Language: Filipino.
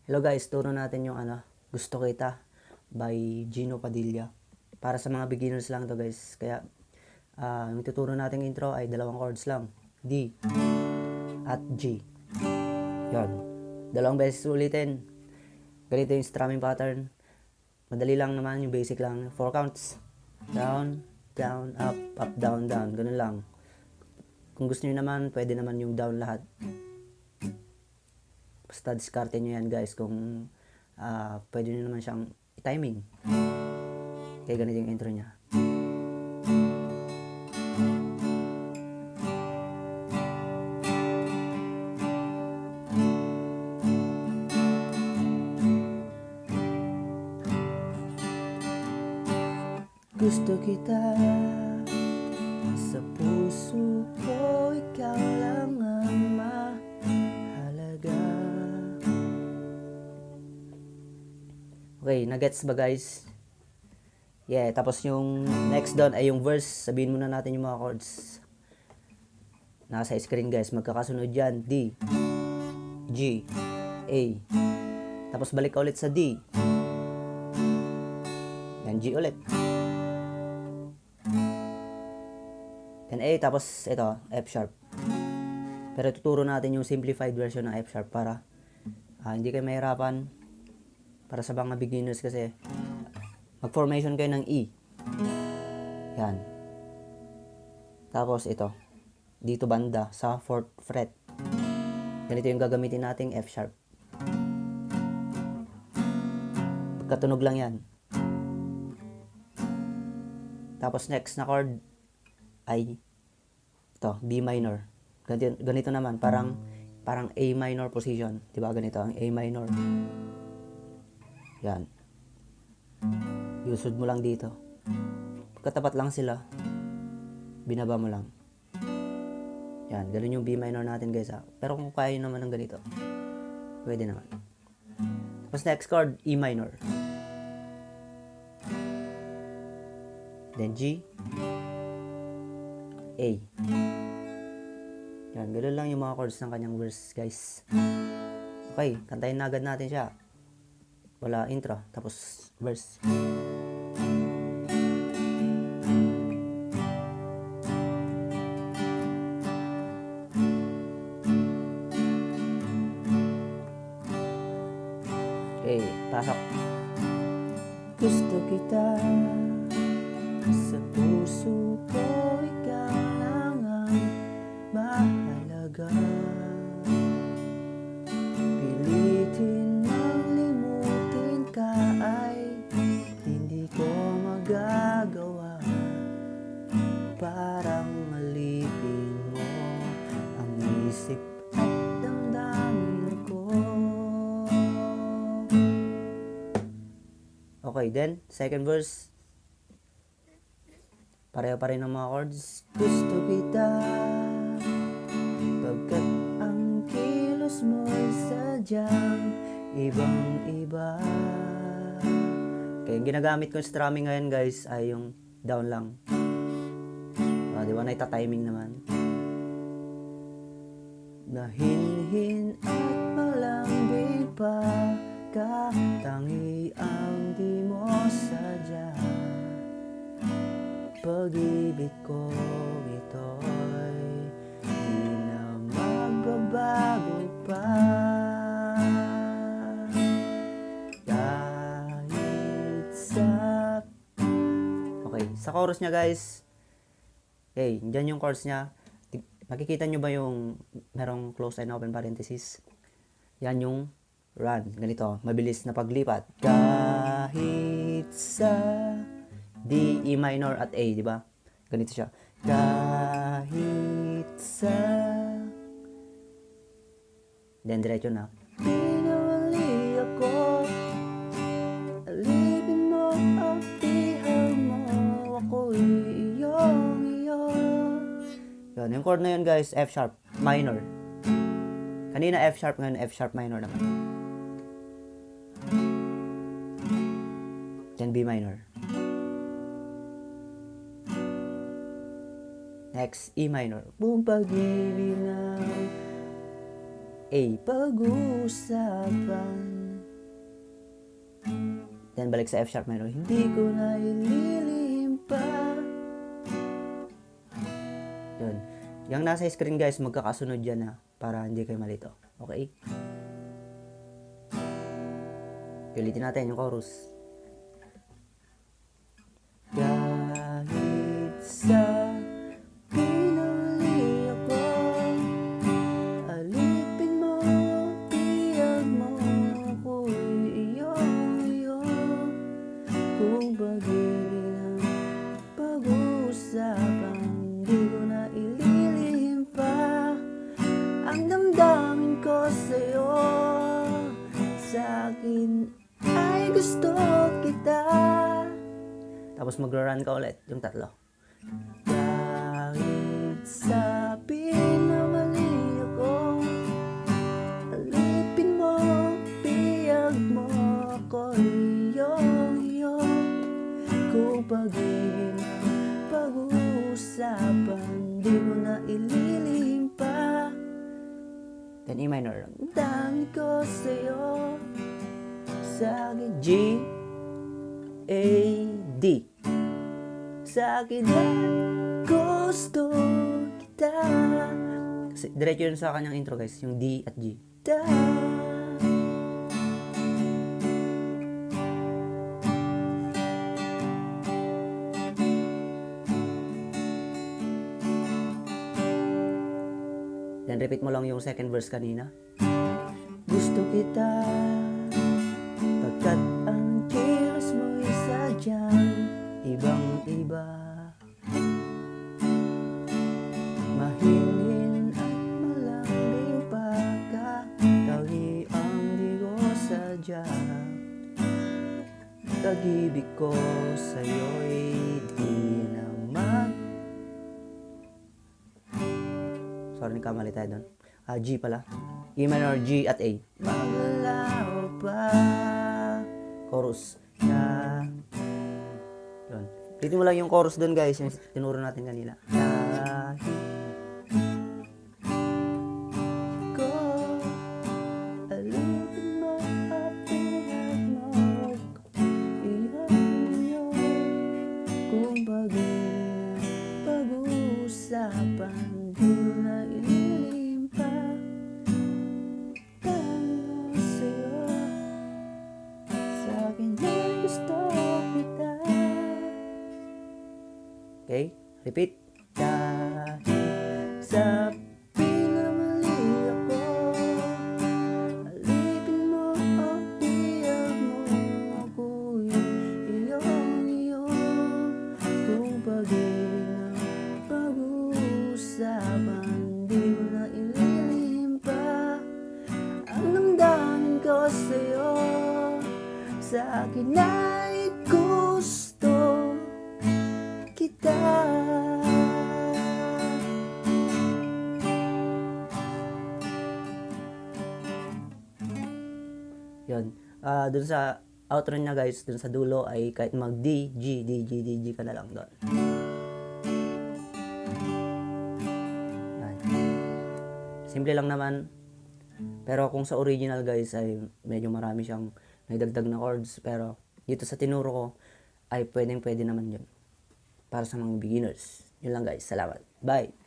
Hello guys, turo natin yung Gusto Kita by Gino Padilla. Para sa mga beginners lang to guys. Kaya yung tuturo nating intro ay dalawang chords lang. D at G. Yan. Dalawang beses ulitin. Ganito yung strumming pattern. Madali lang naman, yung basic lang. 4 counts. Down, down, up, up, down, down. Ganun lang. Kung gusto niyo naman, pwede naman yung down lahat. Basta diskarte nyo yan guys kung pwede nyo naman siyang timing. Kaya ganito yung intro niya. Gusto kita sa puso ko, ikaw lang ang mahalaga. Okay, nagets ba guys? Yeah, tapos yung next down ay yung verse. Sabihin muna natin yung mga chords. Nasa screen guys, magkakasunod yan. D, G, A. Tapos balik ulit sa D. Yan, G ulit. Then A, tapos ito, F sharp. Pero tuturo natin yung simplified version ng F sharp para hindi kayo mahirapan. Para sa mga beginners kasi mag-formation kayo ng E. Yan. Tapos ito, dito banda sa 4th fret. Ganito yung gagamitin nating F sharp. Pagkatunog lang yan. Tapos next na chord ay ito, B minor. Ganito naman, parang A minor position. Diba ganito ang A minor. Yan. Yusod mo lang dito. Pagkatapat lang sila, binaba mo lang. Yan, ganun yung B minor natin guys ha. Pero kung kaya naman ng ganito, pwede naman. Tapos next chord, E minor. Then G, A. Yan, ganun lang yung mga chords ng kanyang verse guys. Okay, kantayin na agad natin siya. Wala intro, tapos verse. Okay, pasok. Gusto kita sa puso ko, ikaw lang ang mahalaga. Pilitin mang limutin ka ay hindi ko magagawa. Parang alipin mo ang isip at damdamin ko. Okay, then second verse. Pareho pa rin ang mga chords. Gusto kita pagkat ang kilos mo'y sadyang ibang-iba. Kaya yung ginagamit ko strumming ngayon guys ay yung down lang. Di ba naitatiming naman? Nahinhin at malambing pa, katangi ang di mo sadya. Pag-ibig ko ito'y di na magbabago pa. Kahit sa... Okay, sa chorus niya guys. Okay, dyan yung chorus niya. Makikita nyo ba yung merong close and open parenthesis? Yan yung run. Ganito, mabilis na paglipat. Kahit sa... D, E minor at A, di ba? Ganito siya. Kahit sa... Then, diretso na. Pinawali ako, alipin mo ang pihal mo, ako'y iyong-iyo. Yan, yung chord na yun guys, F sharp, minor. Kanina F sharp, ngayon F sharp minor naman. Then B minor. Next, E minor. Buong pag-ibig ng A, pag-uusapan. Then balik sa F sharp minor. Hindi ko na ililihim pa. Yun. Yung nasa screen guys, magkakasunod yan ha. Para hindi kayo malito. Okay? Ulitin natin yung chorus. Kahit sa pinuli ako, alipin mo, piyag mo, ako'y iyo. Kung bagay ng pag-uusapan, di ko na ililihim pa ang damdamin ko sa'yo. Sa'kin ay gusto kita. Tapos magra-run ka ulit, yung tatlo. Kahit sabi na mali ako, alipin mo, piyag mo ako, iyo. Kung pag-ibig ang pag-uusapan, di mo na ililihim pa. Then E minor. Ang dami ko sa'yo. Sa'kin G, A, D. Sa'kin ay gusto kita. Kasi diretso yun sa kanyang intro guys, yung D at G. Then repeat mo lang yung second verse kanina. Gusto kita pagkat ang kilos mo'y sadyang ibang-iba. Mahinhin at malambing pagkatawi ang di ko sadya. Pag-ibig ko sa'yo'y di na Sorry, nagkamali tayo doon. G pala. E minor, G at A. Maglalaw pa. Chorus. Yun. Ulitin mo lang yung chorus doon guys, yung tinuro natin kanina. Alipin mo at pinag mo, iyo. Kung bagay pag-uusapan, di mo na ililihim pa. Tango sa'yo, sa'kin ay gusto kita. Okay, repeat. Sa pinamali ako, alipin mo o piyag mo, ako'y iyo. Kung pag-ibig ng pag-uusapan, di mo na ililihim pa ang damdamin ko sa'yo. Sa'kin ay gusto kita. Yun. Dun sa outro niya guys, dun sa dulo ay kahit mag D, G, D, G, D, G ka na lang doon. Yan. Simple lang naman. Pero kung sa original guys ay medyo marami siyang naidagdag na chords. Pero dito sa tinuro ko ay pwede naman yun. Para sa mga beginners. Yun lang guys. Salamat. Bye!